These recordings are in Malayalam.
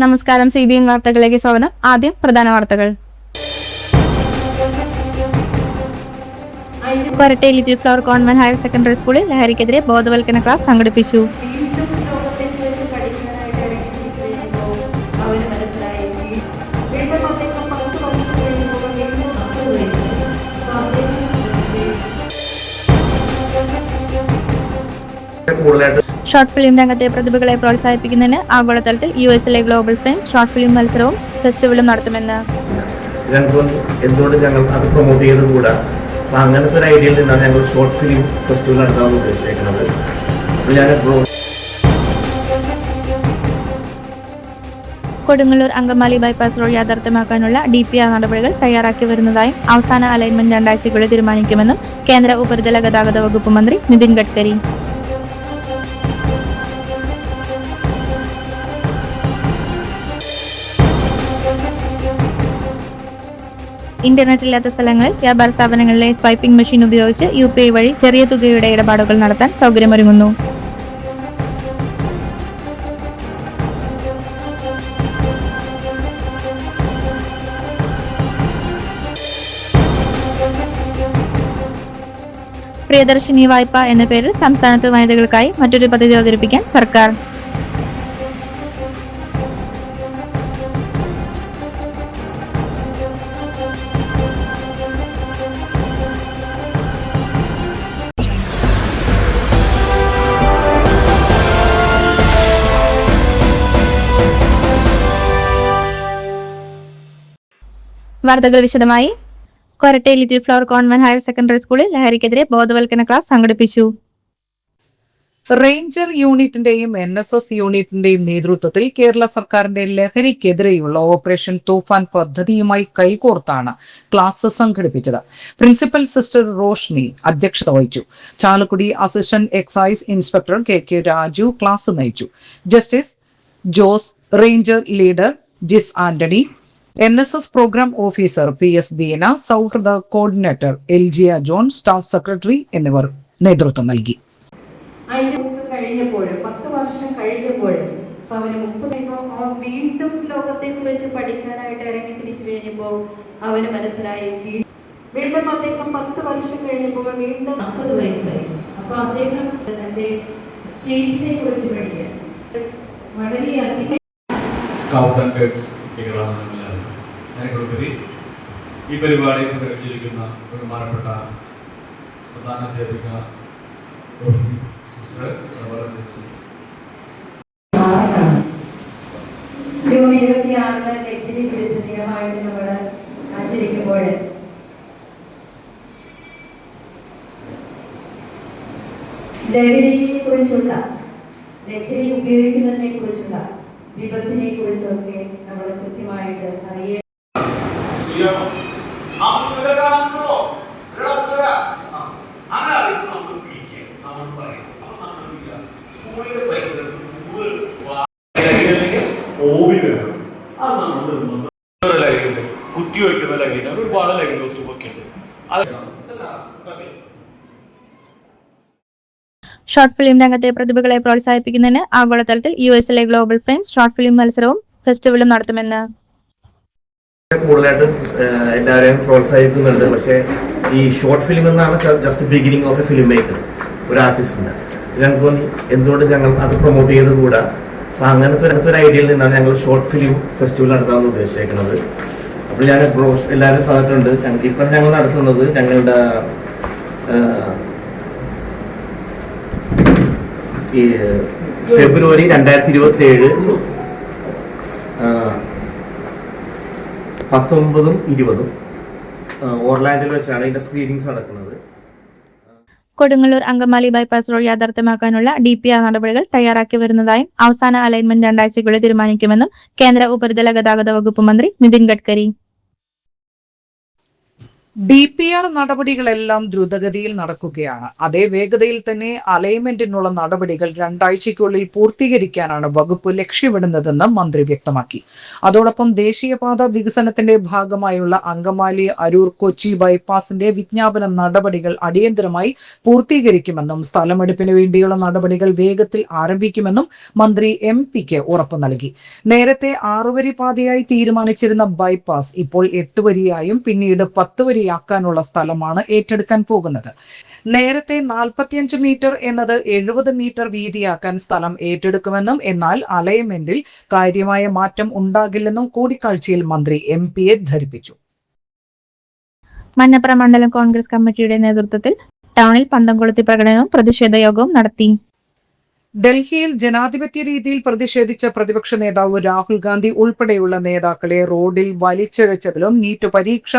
നമസ്കാരം. CBN വാർത്തകളിലേക്ക് സ്വാഗതം. ആദ്യം പ്രധാന വാർത്തകൾ. Koratty Little Flower Convent Higher Secondary സ്കൂളിൽ ലഹരിക്കെതിരെ ബോധവൽക്കരണ ക്ലാസ് സംഘടിപ്പിച്ചു. ഷോർട്ട് ഫിലിം രംഗത്തെ പ്രതിഭകളെ പ്രോത്സാഹിപ്പിക്കുന്നതിന് ആഗോളതലത്തിൽ US-ലെ ഗ്ലോബൽ ഫ്രെയിംസ് ഷോർട്ട് ഫിലിം മത്സരവും ഫെസ്റ്റിവലും നടത്തുമെന്ന് എന്തുകൊണ്ട് ഞങ്ങൾ അത് പ്രൊമോട്ട് ചെയ്തുകൂടാ. അങ്ങനത്തെ ഒരു ഐഡിയയിൽ നിന്നാണ് ഞങ്ങൾ ഷോർട്ട് ഫിലിം ഫെസ്റ്റിവൽ നടത്താമെന്ന് ഉദ്ദേശിക്കുന്നത്. കൊടുങ്ങല്ലൂർ അങ്കമാലി ബൈപ്പാസ് റോഡ് യാഥാർത്ഥ്യമാക്കാനുള്ള DPR നടപടികൾ തയ്യാറാക്കി വരുന്നതായും അവസാന അലൈൻമെന്റ് 2 ആഴ്ചയ്ക്കുള്ളിൽ തീരുമാനിക്കുമെന്നും കേന്ദ്ര ഉപരിതല ഗതാഗത വകുപ്പ് മന്ത്രി നിതിൻ ഗഡ്കരി. ഇന്റർനെറ്റില്ലാത്ത സ്ഥലങ്ങളിൽ വ്യാപാര സ്ഥാപനങ്ങളിലെ സ്വൈപ്പിംഗ് മെഷീൻ ഉപയോഗിച്ച് UPI വഴി ചെറിയ തുകയുടെ ഇടപാടുകൾ നടത്താൻ സൗകര്യമൊരുങ്ങുന്നു. പ്രിയദർശിനി വായ്പ എന്ന പേരിൽ സംസ്ഥാനത്ത് വനിതകൾക്കായി മറ്റൊരു പദ്ധതി അവതരിപ്പിക്കാൻ സർക്കാർ. വാർത്തകൾ വിശദമായി. Koratty Little Flower Convent Higher Secondary സ്കൂളിൽ ലഹരിക്കെതിരെ ബോധവൽക്കരണ ക്ലാസ് സംഘടിപ്പിച്ചു. റേഞ്ചർ യൂണിറ്റിന്റെയും NSS യൂണിറ്റിന്റെയും നേതൃത്വത്തിൽ കേരള സർക്കാരിന്റെ ലഹരിക്കെതിരെയുള്ള ഓപ്പറേഷൻ തൂഫാൻ പദ്ധതിയുമായി കൈകോർത്താണ് ക്ലാസ് സംഘടിപ്പിച്ചത്. പ്രിൻസിപ്പൽ സിസ്റ്റർ റോഷ്നി അധ്യക്ഷത വഹിച്ചു. Chalakudy assistant excise inspector KK Raju class നയിച്ചു. Justice Jose, ranger leader Jis Antony, NSS programme officer PS Beena, സൗഹൃദ coordinator LGA John, staff secretary എന്നിവർ നേതൃത്വം നൽകി. 10 വർഷം കഴിഞ്ഞപ്പോൾ അവന് 30 വീണ്ടും ലോകത്തെ കുറിച്ച് പഠിക്കാനായിട്ട് ഇറങ്ങി തിരിച്ചു കഴിഞ്ഞപ്പോൾ അവന് മനസ്സിലായി. വീണ്ടും അദ്ദേഹം 10 വർഷം കഴിഞ്ഞപ്പോൾ വീണ്ടും 40 വയസ്സായി. അപ്പൊ അദ്ദേഹം തന്റെ സ്റ്റേറ്റിനെ കുറിച്ച് പഠിക്കാൻ വളരെയധികം ഈ പരിപാടി സംഘടിപ്പിച്ചിരിക്കുന്ന ബഹുമാനപ്പെട്ട പ്രധാന അധ്യാപിക ജൂൺ 26 ലഹരി വിരുദ്ധ ദിനമായിട്ട് നമ്മൾ ആചരിക്കുമ്പോൾ ലഹരിയെ കുറിച്ചുള്ള, ലഹരി ഉപയോഗിക്കുന്നതിനെ കുറിച്ചുള്ള, വിപത്തിനെ കുറിച്ചൊക്കെ നമ്മൾ കൃത്യമായിട്ട് അറിയണം. കുത്തിവെക്കുന്ന ലഹരി, ഒരുപാട് ലഹരി വസ്തുക്കളൊക്കെ ഉണ്ട്. ഷോർട്ട് ഫിലിം രംഗത്തെ പ്രതിഭകളെ പ്രോത്സാഹിപ്പിക്കുന്നതിന് ആഗോളതലത്തിൽ US-ലെ ഗ്ലോബൽ ഫ്രെയിംസ് ഷോർട്ട് ഫിലിം മത്സരവും ഫെസ്റ്റിവലും നടത്തുമെന്ന് കൂടുതലായിട്ട് എല്ലാവരെയും പ്രോത്സാഹിക്കുന്നുണ്ട്. പക്ഷേ ഈ ഷോർട്ട് ഫിലിം എന്നാണ് just beginning of A film maker, ഒരു ആർട്ടിസ്റ്റിന്. ഞങ്ങൾക്ക് തോന്നി എന്തുകൊണ്ട് ഞങ്ങൾ അത് പ്രൊമോട്ട് ചെയ്തുകൂടാ. അങ്ങനത്തെ ഒരു ഐഡിയയിൽ നിന്നാണ് ഞങ്ങൾ ഷോർട്ട് ഫിലിം ഫെസ്റ്റിവൽ നടത്താമെന്ന് ഉദ്ദേശിക്കുന്നത്. അപ്പോൾ ഞാൻ എല്ലാവരും പറഞ്ഞിട്ടുണ്ട്. ഇപ്പം ഞങ്ങൾ നടത്തുന്നത് ഞങ്ങളുടെ ഈ ഫെബ്രുവരി 2027 19ഉം 20ഉം ഓർലാൻഡിൽ വെച്ചാണ് ഇതിന്റെ സ്ക്രീനിങ്സ് നടക്കുന്നത്. കൊടുങ്ങല്ലൂർ അങ്കമാലി ബൈപ്പാസ് റോഡ് യാഥാർത്ഥ്യമാക്കാനുള്ള DPR നടപടികൾ തയ്യാറാക്കി വരുന്നതായും അവസാന അലൈൻമെന്റ് 2 ആഴ്ചയ്ക്കുള്ളിൽ തീരുമാനിക്കുമെന്നും കേന്ദ്ര ഉപരിതല ഗതാഗത വകുപ്പ് മന്ത്രി നിതിൻ ഗഡ്കരി. DPR നടപടികളെല്ലാം ദ്രുതഗതിയിൽ നടക്കുകയാണ്. അതേ വേഗതയിൽ തന്നെ അലൈൻമെന്റിനുള്ള നടപടികൾ 2 ആഴ്ചയ്ക്കുള്ളിൽ പൂർത്തീകരിക്കാനാണ് വകുപ്പ് ലക്ഷ്യമിടുന്നതെന്ന് മന്ത്രി വ്യക്തമാക്കി. അതോടൊപ്പം ദേശീയപാത വികസനത്തിന്റെ ഭാഗമായുള്ള അങ്കമാലി അരൂർ കൊച്ചി ബൈപ്പാസിന്റെ വിജ്ഞാപന നടപടികൾ അടിയന്തരമായി പൂർത്തീകരിക്കുമെന്നും സ്ഥലമെടുപ്പിന് വേണ്ടിയുള്ള നടപടികൾ വേഗത്തിൽ ആരംഭിക്കുമെന്നും മന്ത്രി MP-ക്ക് ഉറപ്പു നൽകി. നേരത്തെ 6 വരി പാതയായി തീരുമാനിച്ചിരുന്ന ബൈപ്പാസ് ഇപ്പോൾ 8 വരിയായും പിന്നീട് 10 വരി യാക്കാനുള്ള സ്ഥലമാണ് ഏറ്റെടുക്കാൻ പോകുന്നത്. നേരത്തെ 45 മീറ്റർ എന്നത് 70 മീറ്റർ വീതിയാക്കാൻ സ്ഥലം ഏറ്റെടുക്കുമെന്നും എന്നാൽ അലൈൻമെന്റിൽ കാര്യമായ മാറ്റം ഉണ്ടാകില്ലെന്നും കൂടിക്കാഴ്ചയിൽ മന്ത്രി MP-യെ ധരിപ്പിച്ചു. മഞ്ഞപ്ര മണ്ഡലം കോൺഗ്രസ് കമ്മിറ്റിയുടെ നേതൃത്വത്തിൽ ടൗണിൽ പന്തം കൊളുത്തി പ്രകടനവും പ്രതിഷേധ യോഗവും നടത്തി. ഡൽഹിയിൽ ജനാധിപത്യ രീതിയിൽ പ്രതിഷേധിച്ച പ്രതിപക്ഷ നേതാവ് രാഹുൽ ഗാന്ധി ഉൾപ്പെടെയുള്ള നേതാക്കളെ റോഡിൽ വലിച്ചിഴച്ചതിലും നീറ്റ് പരീക്ഷ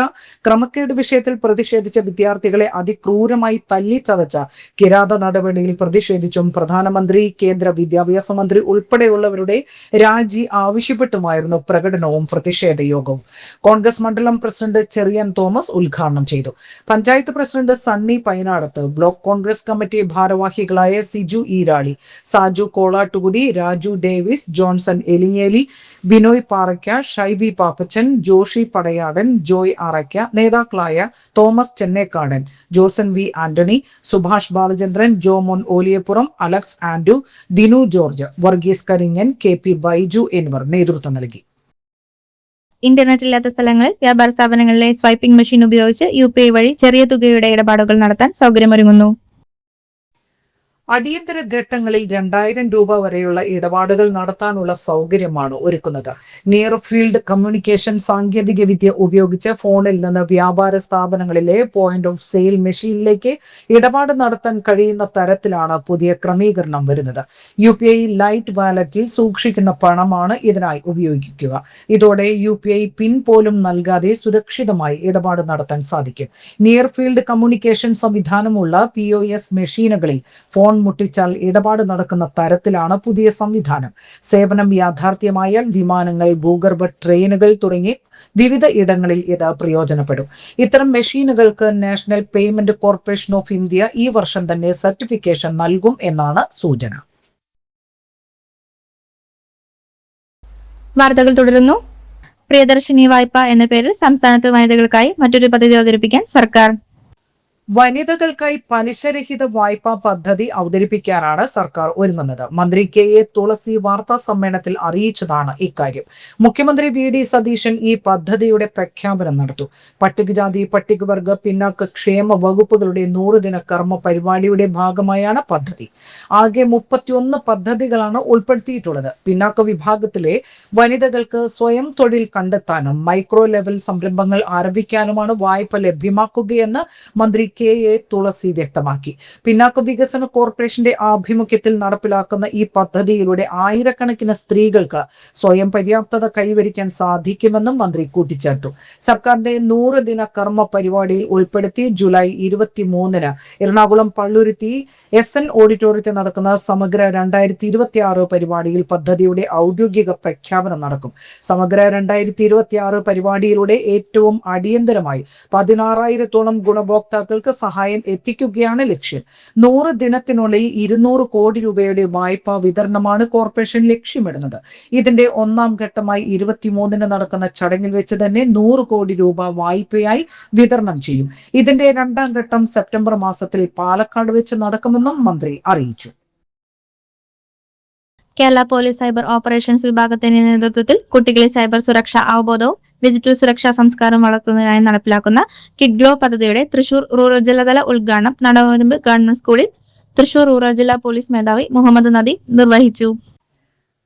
ക്രമക്കേട് വിഷയത്തിൽ പ്രതിഷേധിച്ച വിദ്യാർത്ഥികളെ അതിക്രൂരമായി തല്ലിച്ചതച്ച കിരാത നടപടിയിൽ പ്രതിഷേധിച്ചും പ്രധാനമന്ത്രി, കേന്ദ്ര വിദ്യാഭ്യാസ മന്ത്രി ഉൾപ്പെടെയുള്ളവരുടെ രാജി ആവശ്യപ്പെട്ടുമായിരുന്നു പ്രകടനവും പ്രതിഷേധ യോഗവും. കോൺഗ്രസ് മണ്ഡലം പ്രസിഡന്റ് ചെറിയാൻ തോമസ് ഉദ്ഘാടനം ചെയ്തു. Panchayat president Sunny Painadath, block Congress committee ഭാരവാഹികളായ Siju Eerali, Saju Kolattukudy, Raju Davis, Johnson Elinjeli, Binoy Parakka, Shaiby Pappachan, Joshy Padayadan, Joy Arakka, നേതാക്കളായ Thomas Chennekkadan, Joson V Antony, Subhash Balachandran, Jomon Oliyappuram, Alex Andu, Dinu George, Varghese Karinjan, KP Baiju എന്നിവർ നേതൃത്വം നൽകി. ഇന്റർനെറ്റ് ഇല്ലാത്ത സ്ഥലങ്ങളിൽ വ്യാപാര സ്ഥാപനങ്ങളിലെ സ്വൈപ്പിംഗ് മെഷീൻ ഉപയോഗിച്ച് UPI വഴി ചെറിയ തുകയുടെ ഇടപാടുകൾ നടത്താൻ സൗകര്യമൊരുങ്ങുന്നു. അടിയന്തര ഘട്ടങ്ങളിൽ 2000 രൂപ വരെയുള്ള ഇടപാടുകൾ നടത്താനുള്ള സൗകര്യമാണ് ഒരുക്കുന്നത്. നിയർ ഫീൽഡ് കമ്മ്യൂണിക്കേഷൻ സാങ്കേതിക വിദ്യ ഉപയോഗിച്ച് ഫോണിൽ നിന്ന് വ്യാപാര സ്ഥാപനങ്ങളിലെ പോയിന്റ് ഓഫ് സെയിൽ മെഷീനിലേക്ക് ഇടപാട് നടത്താൻ കഴിയുന്ന തരത്തിലാണ് പുതിയ ക്രമീകരണം വരുന്നത്. UPI ലൈറ്റ് വാലറ്റിൽ സൂക്ഷിക്കുന്ന പണമാണ് ഇതിനായി ഉപയോഗിക്കുക. ഇതോടെ UPI പിൻ പോലും നൽകാതെ സുരക്ഷിതമായി ഇടപാട് നടത്താൻ സാധിക്കും. നിയർ ഫീൽഡ് കമ്മ്യൂണിക്കേഷൻ സംവിധാനമുള്ള POS മെഷീനുകളിൽ ഫോൺ മുട്ടിച്ചാൽ ഇടപാട് നടക്കുന്ന തരത്തിലാണ് പുതിയ സംവിധാനം. സേവനം യാഥാർത്ഥ്യമായാൽ വിമാനങ്ങൾ, ഭൂഗർഭ ട്രെയിനുകൾ തുടങ്ങി വിവിധ ഇടങ്ങളിൽ ഇത് പ്രയോജനപ്പെടും. ഇത്തരം മെഷീനുകൾക്ക് National Payment Corporation of India ഈ വർഷം തന്നെ സർട്ടിഫിക്കേഷൻ നൽകും എന്നാണ് സൂചന. വാർത്തകൾ തുടരുന്നു. പ്രിയദർശിനി വായ്പ എന്ന പേരിൽ സംസ്ഥാനത്ത് വനിതകൾക്കായി മറ്റൊരു പദ്ധതി അവതരിപ്പിക്കാൻ സർക്കാർ. വനിതകൾക്കായി പലിശരഹിത വായ്പാ പദ്ധതി അവതരിപ്പിക്കാനാണ് സർക്കാർ ഒരുങ്ങുന്നത്. മന്ത്രി KA തുളസി വാർത്താ സമ്മേളനത്തിൽ അറിയിച്ചതാണ് ഇക്കാര്യം. മുഖ്യമന്ത്രി VD സതീശൻ ഈ പദ്ധതിയുടെ പ്രഖ്യാപനം നടത്തും. പട്ടികജാതി, പട്ടികവർഗ, പിന്നാക്ക ക്ഷേമ വകുപ്പുകളുടെ 100 ദിന കർമ്മ പരിപാടിയുടെ ഭാഗമായാണ് പദ്ധതി. ആകെ 31 പദ്ധതികളാണ് ഉൾപ്പെടുത്തിയിട്ടുള്ളത്. പിന്നാക്ക വിഭാഗത്തിലെ വനിതകൾക്ക് സ്വയം തൊഴിൽ കണ്ടെത്താനും മൈക്രോ ലെവൽ സംരംഭങ്ങൾ ആരംഭിക്കാനുമാണ് വായ്പ ലഭ്യമാക്കുകയെന്ന് മന്ത്രി KA തുളസി വ്യക്തമാക്കി. പിന്നാക്ക വികസന കോർപ്പറേഷന്റെ ആഭിമുഖ്യത്തിൽ നടപ്പിലാക്കുന്ന ഈ പദ്ധതിയിലൂടെ ആയിരക്കണക്കിന് സ്ത്രീകൾക്ക് സ്വയം പര്യാപ്തത കൈവരിക്കാൻ സാധിക്കുമെന്നും മന്ത്രി കൂട്ടിച്ചേർത്തു. സർക്കാരിന്റെ 100 ദിന കർമ്മ പരിപാടിയിൽ ഉൾപ്പെടുത്തി ജൂലൈ 23-ന് എറണാകുളം പള്ളുരുത്തി SN ഓഡിറ്റോറിയത്തിൽ നടക്കുന്ന സമഗ്ര 2026 പരിപാടിയിൽ പദ്ധതിയുടെ ഔദ്യോഗിക പ്രഖ്യാപനം നടക്കും. സമഗ്ര 2026 പരിപാടിയിലൂടെ ഏറ്റവും അടിയന്തരമായി 16,000-ഓളം ഗുണഭോക്താക്കൾക്ക് സഹായം എത്തിക്കുകയാണ് ലക്ഷ്യം. 100 ദിനത്തിനുള്ളിൽ 200 കോടി രൂപയുടെ വായ്പാ വിതരണമാണ് കോർപ്പറേഷൻ ലക്ഷ്യമിടുന്നത്. ഇതിന്റെ 1ാം ഘട്ടമായി 23-ന് നടക്കുന്ന ചടങ്ങിൽ വെച്ച് തന്നെ 100 കോടി രൂപ വായ്പയായി വിതരണം ചെയ്യും. ഇതിന്റെ 2ാം ഘട്ടം സെപ്റ്റംബർ മാസത്തിൽ പാലക്കാട് വെച്ച് നടക്കുമെന്നും മന്ത്രി അറിയിച്ചു. കേരള പോലീസ് സൈബർ ഓപ്പറേഷൻസ് വിഭാഗത്തിന്റെ നേതൃത്വത്തിൽ കുട്ടികളിൽ സൈബർ സുരക്ഷാ അവബോധവും ഡിജിറ്റൽ സുരക്ഷാ സംസ്കാരം വളർത്തുന്നതിനായി നടപ്പിലാക്കുന്ന കിഡ് ഗ്ലോ പദ്ധതിയുടെ തൃശൂർ റൂറൽ ജില്ലാതല ഉദ്ഘാടനം നടവരമ്പ് ഗവൺമെന്റ് സ്കൂളിൽ തൃശൂർ റൂറൽ ജില്ലാ പോലീസ് മേധാവി മുഹമ്മദ് നദി നിർവഹിച്ചു.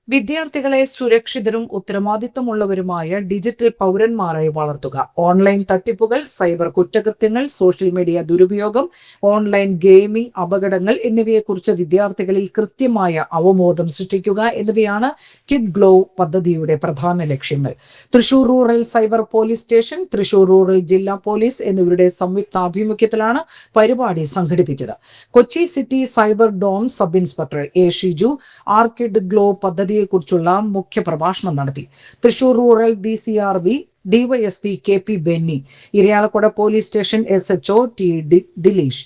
വിദ്യാർത്ഥികളെ സുരക്ഷിതരും ഉത്തരവാദിത്തമുള്ളവരുമായ ഡിജിറ്റൽ പൗരന്മാരായി വളർത്തുക. ഓൺലൈൻ തട്ടിപ്പുകൾ, സൈബർ കുറ്റകൃത്യങ്ങൾ, സോഷ്യൽ മീഡിയ ദുരുപയോഗം, ഓൺലൈൻ ഗെയിമിംഗ് അപകടങ്ങൾ എന്നിവയെക്കുറിച്ച് വിദ്യാർത്ഥികളിൽ കൃത്യമായ അവബോധം സൃഷ്ടിക്കുക എന്നിവയാണ് കിഡ് ഗ്ലോ പദ്ധതിയുടെ പ്രധാന ലക്ഷ്യങ്ങൾ. Thrissur rural cyber police station, Thrissur rural ജില്ലാ പോലീസ് എന്നിവരുടെ സംയുക്താഭിമുഖ്യത്തിലാണ് പരിപാടി സംഘടിപ്പിച്ചത്. Kochi city cyber dome sub inspector A. Shiju Kid Glow പദ്ധതി കുറിച്ചുള്ള മുഖ്യ പ്രഭാഷണം നടത്തി. Thrissur rural DCRB DySP KP Benny, Irinjalakuda police station SHO T Dileesh.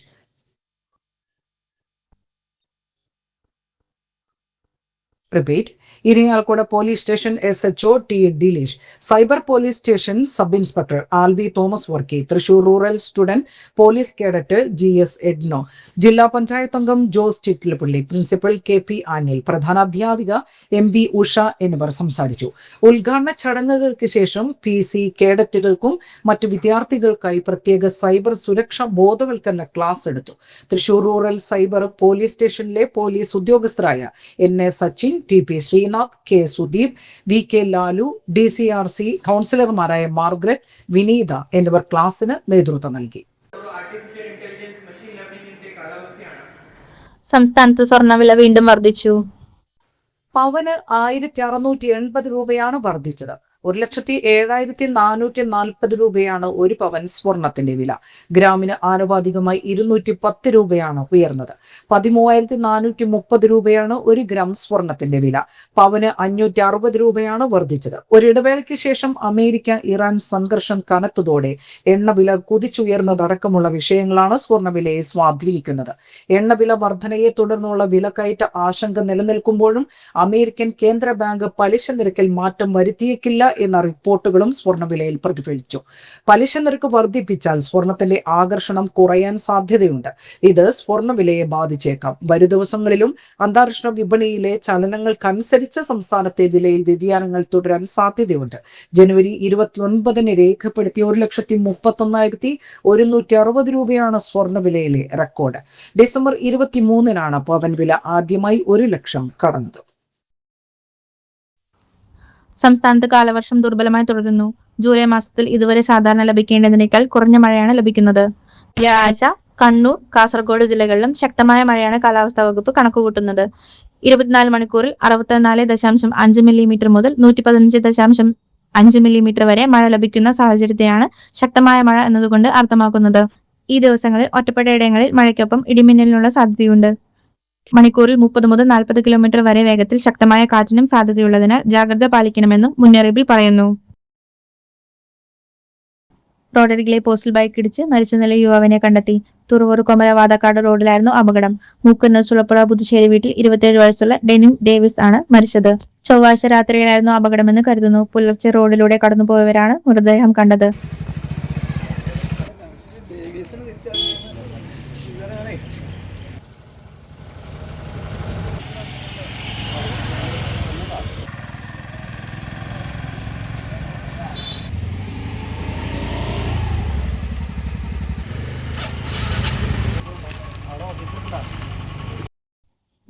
Irinjalakuda police station SHO T Dileesh, cyber police station sub inspector Albi Thomas Varkey, Thrissur rural student police cadet GS Edno, ജില്ലാ പഞ്ചായത്ത് അംഗം Jose Chittilappilly, principal KP Anil, പ്രധാനാധ്യാപിക MV ഉഷ എന്നിവർ സംസാരിച്ചു. ഉദ്ഘാടന ചടങ്ങുകൾക്ക് ശേഷം PC കേഡറ്റുകൾക്കും മറ്റു വിദ്യാർത്ഥികൾക്കായി പ്രത്യേക സൈബർ സുരക്ഷാ ബോധവൽക്കരണ ക്ലാസ് എടുത്തു. തൃശൂർ റൂറൽ സൈബർ പോലീസ് സ്റ്റേഷനിലെ പോലീസ് ഉദ്യോഗസ്ഥരായ NA Sachin, TP Sreenath, K Sudeep, VK Lalu, DCRC കൗൺസിലർമാരായ മാർഗ്രറ്റ്, വിനീത എന്നിവർ ക്ലാസിന് നേതൃത്വം നൽകി. സംസ്ഥാനത്ത് സ്വർണ്ണവില വീണ്ടും വർദ്ധിച്ചു. പവന് 1680 രൂപയാണ് വർദ്ധിച്ചത്. 1,07,440 രൂപയാണ് ഒരു പവൻ സ്വർണത്തിന്റെ വില. ഗ്രാമിന് ആനുപാതികമായി 210 രൂപയാണ് ഉയർന്നത്. 13,430 രൂപയാണ് ഒരു ഗ്രാം സ്വർണത്തിന്റെ വില. പവന് 560 രൂപയാണ് വർദ്ധിച്ചത്. ഒരിടവേളയ്ക്ക് ശേഷം അമേരിക്ക ഇറാൻ സംഘർഷം കനത്തതോടെ എണ്ണവില കുതിച്ചുയർന്നതടക്കമുള്ള വിഷയങ്ങളാണ് സ്വർണ്ണവിലയെ സ്വാധീനിക്കുന്നത്. എണ്ണവില വർധനയെ തുടർന്നുള്ള വിലക്കയറ്റ ആശങ്ക നിലനിൽക്കുമ്പോഴും അമേരിക്കൻ കേന്ദ്ര ബാങ്ക് പലിശ നിരക്കിൽ മാറ്റം വരുത്തിയേക്കില്ല എന്ന റിപ്പോർട്ടുകളും സ്വർണ്ണവിലയിൽ പ്രതിഫലിച്ചു. പലിശ നിരക്ക് വർദ്ധിപ്പിച്ചാൽ സ്വർണത്തിന്റെ ആകർഷണം കുറയാൻ സാധ്യതയുണ്ട്. ഇത് സ്വർണ്ണവിലയെ ബാധിച്ചേക്കാം. വരും ദിവസങ്ങളിലും അന്താരാഷ്ട്ര വിപണിയിലെ ചലനങ്ങൾക്കനുസരിച്ച് സംസ്ഥാനത്തെ വിലയിൽ വ്യതിയാനങ്ങൾ തുടരാൻ സാധ്യതയുണ്ട്. ജനുവരി 29 രേഖപ്പെടുത്തിയ 1,31,160 രൂപയാണ് സ്വർണ്ണവിലയിലെ റെക്കോർഡ്. ഡിസംബർ 23 പവൻ വില ആദ്യമായി 1 ലക്ഷം കടന്നത്. സംസ്ഥാനത്ത് കാലവർഷം ദുർബലമായി തുടരുന്നു. ജൂലൈ മാസത്തിൽ ഇതുവരെ സാധാരണ ലഭിക്കേണ്ടതിനേക്കാൾ കുറഞ്ഞ മഴയാണ് ലഭിക്കുന്നത്. വ്യാഴാഴ്ച കണ്ണൂർ, കാസർഗോഡ് ജില്ലകളിലും ശക്തമായ മഴയാണ് കാലാവസ്ഥാ വകുപ്പ് കണക്കുകൂട്ടുന്നത്. 24 മണിക്കൂറിൽ 64.5 മില്ലിമീറ്റർ മുതൽ 115.5 മില്ലിമീറ്റർ വരെ മഴ ലഭിക്കുന്ന സാഹചര്യത്തെയാണ് ശക്തമായ മഴ എന്നതുകൊണ്ട് അർത്ഥമാക്കുന്നത്. ഈ ദിവസങ്ങളിൽ ഒറ്റപ്പെട്ട ഇടങ്ങളിൽ മഴയ്ക്കൊപ്പം ഇടിമിന്നലിനുള്ള സാധ്യതയുണ്ട്. മണിക്കൂറിൽ 30 മുതൽ 40 കിലോമീറ്റർ വരെ വേഗത്തിൽ ശക്തമായ കാറ്റിനും സാധ്യതയുള്ളതിനാൽ ജാഗ്രത പാലിക്കണമെന്നും മുന്നറിയിപ്പിൽ പറയുന്നു. റോഡരികിലെ പോസ്റ്റൽ ബൈക്ക് ഇടിച്ച് മരിച്ച നില യുവാവിനെ കണ്ടെത്തി. തുറവൂർ കൊമര വാതക്കാട് റോഡിലായിരുന്നു അപകടം. മൂക്കന്നൂർ ചുളപ്പുഴ പുതുശ്ശേരി വീട്ടിൽ 27 വയസ്സുള്ള ഡെനിം ഡേവിസ് ആണ് മരിച്ചത്. ചൊവ്വാഴ്ച രാത്രിയിലായിരുന്നു അപകടമെന്ന് കരുതുന്നു. പുലർച്ചെ റോഡിലൂടെ കടന്നുപോയവരാണ് മൃതദേഹം കണ്ടത്.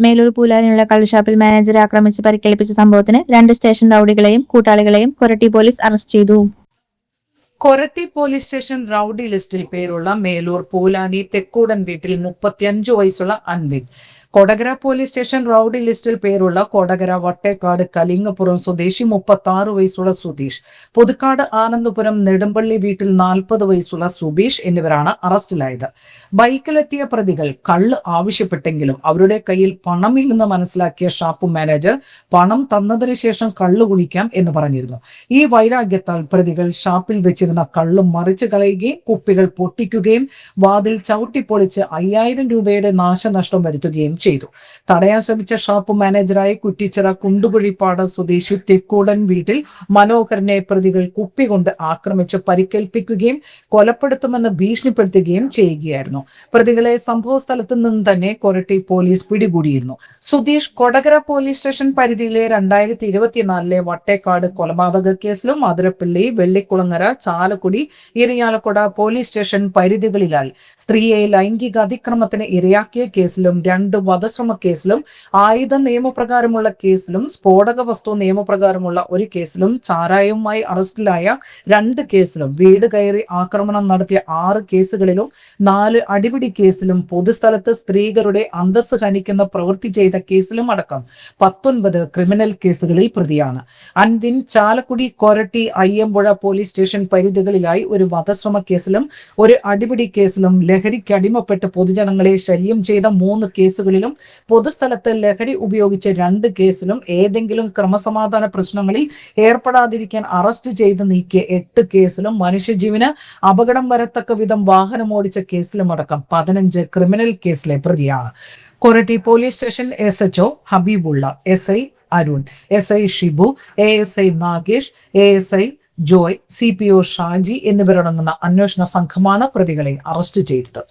മേലൂർ പൂലാനിയുള്ള കള്ളുഷാപ്പിൽ മാനേജറെ ആക്രമിച്ച് പരിക്കേൽപ്പിച്ച സംഭവത്തിന് 2 സ്റ്റേഷൻ റൌഡികളെയും കൂട്ടാളികളെയും കൊരട്ടി പോലീസ് അറസ്റ്റ് ചെയ്തു. കൊരട്ടി പോലീസ് സ്റ്റേഷൻ റൌഡി ലിസ്റ്റിൽ പേരുള്ള മേലൂർ പൂലാനി തെക്കൂടൻ വീട്ടിൽ 35 വയസ്സുള്ള Anvin, Kodakara police station rowdy ലിസ്റ്റിൽ പേരുള്ള കൊടകര വട്ടേക്കാട് കലിങ്ങപ്പുറം സ്വദേശി 36 വയസ്സുള്ള സുധീഷ്, പുതുക്കാട് ആനന്ദപുരം നെടുമ്പള്ളി വീട്ടിൽ 40 വയസ്സുള്ള സുബീഷ് എന്നിവരാണ് അറസ്റ്റിലായത്. ബൈക്കിലെത്തിയ പ്രതികൾ കള്ള് ആവശ്യപ്പെട്ടെങ്കിലും അവരുടെ കയ്യിൽ പണമില്ലെന്ന് മനസ്സിലാക്കിയ ഷാപ്പ് മാനേജർ പണം തന്നതിന് ശേഷം കള്ളു കുടിക്കാം എന്ന് പറഞ്ഞിരുന്നു. ഈ വൈരാഗ്യത്താൽ പ്രതികൾ ഷാപ്പിൽ വെച്ചിരുന്ന കള്ളും മറിച്ചു കളയുകയും കുപ്പികൾ പൊട്ടിക്കുകയും വാതിൽ ചവിട്ടിപ്പൊളിച്ച് 5000 രൂപയുടെ നാശനഷ്ടം വരുത്തുകയും ചെയ്തു. തടയാൻ ശ്രമിച്ച ഷാപ്പ് മാനേജറായ കുറ്റിച്ചിറ കുണ്ടുകുഴിപ്പാട് സ്വദേശി തെക്കൂടൻ വീട്ടിൽ മനോഹരനെ പ്രതികൾ കുപ്പി കൊണ്ട് ആക്രമിച്ച് പരിക്കേൽപ്പിക്കുകയും കൊലപ്പെടുത്തുമെന്ന് ഭീഷണിപ്പെടുത്തുകയും ചെയ്യുകയായിരുന്നു. പ്രതികളെ സംഭവ സ്ഥലത്ത് നിന്ന് തന്നെ കൊരട്ടി പോലീസ് പിടികൂടിയിരുന്നു. സുധീഷ് കൊടകര പോലീസ് സ്റ്റേഷൻ പരിധിയിലെ 2024 വട്ടേക്കാട് കൊലപാതക കേസിലും അതിരപ്പള്ളി, വെള്ളിക്കുളങ്ങര, ചാലക്കുടി, ഇരിയാലക്കുട പോലീസ് സ്റ്റേഷൻ പരിധികളിലായി സ്ത്രീയെ ലൈംഗിക അതിക്രമത്തിന് ഇരയാക്കിയ കേസിലും 2 വധശ്രമ കേസിലും ആയുധ നിയമപ്രകാരമുള്ള കേസിലും സ്ഫോടക വസ്തു നിയമപ്രകാരമുള്ള 1 കേസിലും ചാരായവുമായി അറസ്റ്റിലായ 2 കേസിലും വീട് കയറി ആക്രമണം നടത്തിയ 6 കേസുകളിലും 4 അടിപിടി കേസിലും പൊതുസ്ഥലത്ത് സ്ത്രീകളുടെ അന്തസ്സ് ഹനിക്കുന്ന പ്രവൃത്തി ചെയ്ത കേസിലും അടക്കം 19 ക്രിമിനൽ കേസുകളിൽ പ്രതിയാണ്. അൻവിൻ ചാലക്കുടി, കൊരട്ടി, അയ്യമ്പുഴ പോലീസ് സ്റ്റേഷൻ പരിധികളിലായി 1 വധശ്രമ കേസിലും 1 അടിപിടി കേസിലും ലഹരിക്ക് അടിമപ്പെട്ട് പൊതുജനങ്ങളെ ശല്യം ചെയ്ത 3 കേസുകളിലും കേസുകളിലും പൊതുസ്ഥലത്ത് ലഹരി ഉപയോഗിച്ച 2 കേസിലും ഏതെങ്കിലും ക്രമസമാധാന പ്രശ്നങ്ങളിൽ ഏർപ്പെടാതിരിക്കാൻ അറസ്റ്റ് ചെയ്ത് നീക്കിയ 8 കേസിലും മനുഷ്യജീവന് അപകടം വരത്തക്ക വിധം വാഹനമോടിച്ച കേസിലുമടക്കം 15 ക്രിമിനൽ കേസിലെ പ്രതിയാണ്. കൊരട്ടി പോലീസ് സ്റ്റേഷൻ SHO ഹബീബുള്ള, SI Arun, SI Shibu, ASI Nagesh, ASI Joy, CPO Shaji എന്നിവരടങ്ങുന്ന അന്വേഷണ സംഘമാണ് പ്രതികളെ അറസ്റ്റ് ചെയ്തത്.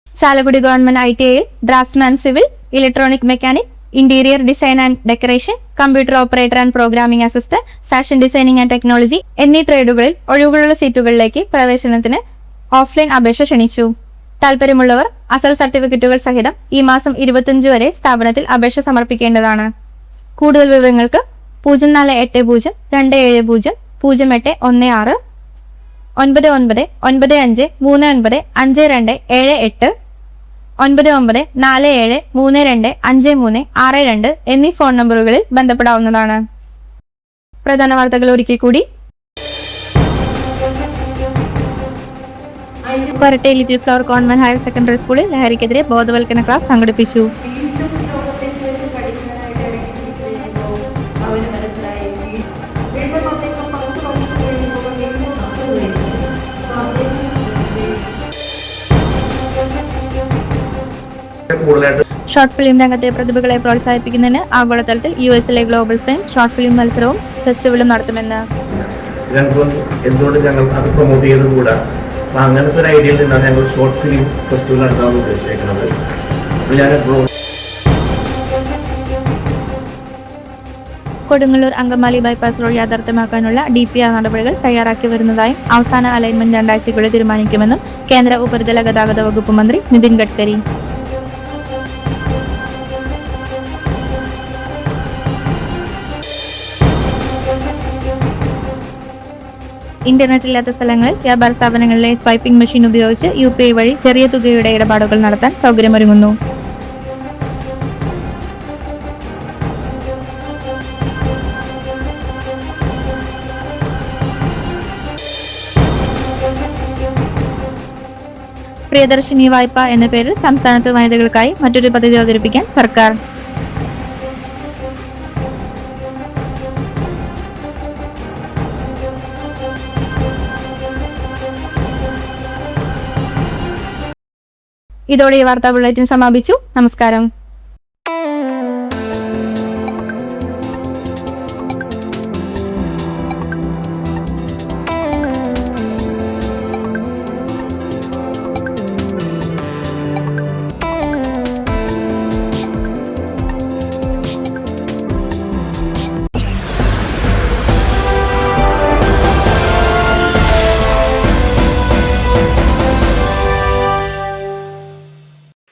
Chalakudy government ITI draughtsman civil, electronic mechanic, interior design and decoration, computer operator and programming assistant, fashion designing and technology എന്നീ ട്രേഡുകളിൽ ഒഴിവുകളുള്ള സീറ്റുകളിലേക്ക് പ്രവേശനത്തിന് ഓഫ്ലൈൻ അപേക്ഷ ക്ഷണിച്ചു. താൽപര്യമുള്ളവർ അസൽ സർട്ടിഫിക്കറ്റുകൾ സഹിതം ഈ മാസം 25 വരെ സ്ഥാപനത്തിൽ അപേക്ഷ സമർപ്പിക്കേണ്ടതാണ്. കൂടുതൽ വിവരങ്ങൾക്ക് 0480 270 0816 9995 395278 9947325362 എന്നീ ഫോൺ നമ്പറുകളിൽ ബന്ധപ്പെടാവുന്നതാണ്. പ്രധാന വാർത്തകൾ ഒരിക്കൽ കൂടി. Koratty little Flower Convent Higher Secondary സ്കൂളിൽ ലഹരിക്കെതിരെ ബോധവൽക്കരണ ക്ലാസ് സംഘടിപ്പിച്ചു. വീണ്ടും ലോകത്തെക്കുറിച്ച് പഠിക്കാനായിട്ട് ഇറങ്ങി തിരിച്ചു കഴിഞ്ഞപ്പോൾ അവന് മനസ്സിലായി വീണ്ടും അദ്ദേഹം 10 വർഷം കഴിഞ്ഞപ്പോൾ വീണ്ടും 40 വയസ്സ്. കൂടുതലായിട്ട് ഷോർട്ട് ഫിലിം രംഗത്തെ പ്രതിഭകളെ പ്രോത്സാഹിപ്പിക്കുന്നതിന് ആഗോളതലത്തിൽ US-ലെ ഗ്ലോബൽ ഫിലിം ഷോർട്ട് ഫിലിം മത്സരവും ഫെസ്റ്റിവലും നടത്തുമെന്ന് ഞങ്ങൾക്ക് തോന്നി എന്തുകൊണ്ട് ഞങ്ങൾ അത് പ്രൊമോട്ട് ചെയ്ത് കൂടാ. അപ്പം അങ്ങനത്തെ ഒരു ഐഡിയയിൽ നിന്നാണ് ഞങ്ങൾ ഷോർട്ട് ഫിലിം ഫെസ്റ്റിവൽ നടത്താമെന്ന് ഉദ്ദേശിക്കുന്നത്. അപ്പോൾ ഞാൻ കൊടുങ്ങല്ലൂർ അങ്കമാലി ബൈപ്പാസ് റോഡ് യാഥാർത്ഥ്യമാക്കാനുള്ള DPR നടപടികൾ തയ്യാറാക്കി വരുന്നതായും അവസാന അലൈൻമെന്റ് 2 ആഴ്ചയ്ക്കുള്ളിൽ തീരുമാനിക്കുമെന്നും കേന്ദ്ര ഉപരിതല ഗതാഗത വകുപ്പ് മന്ത്രി നിതിൻ ഗഡ്കരി. ഇന്റർനെറ്റ് ഇല്ലാത്ത സ്ഥലങ്ങളിൽ വ്യാപാര സ്ഥാപനങ്ങളിലെ സ്വൈപ്പിംഗ് മെഷീൻ ഉപയോഗിച്ച് UPI വഴി ചെറിയ തുകയുടെ ഇടപാടുകൾ നടത്താൻ സൗകര്യമൊരുങ്ങുന്നു. പ്രിയദർശിനി വായ്പ എന്ന പേരിൽ സംസ്ഥാനത്ത് വനിതകൾക്കായി മറ്റൊരു പദ്ധതി അവതരിപ്പിക്കാൻ സർക്കാർ. ഇതോടെ ഈ വാർത്താ ബുള്ളറ്റിൻ സമാപിച്ചു. നമസ്കാരം.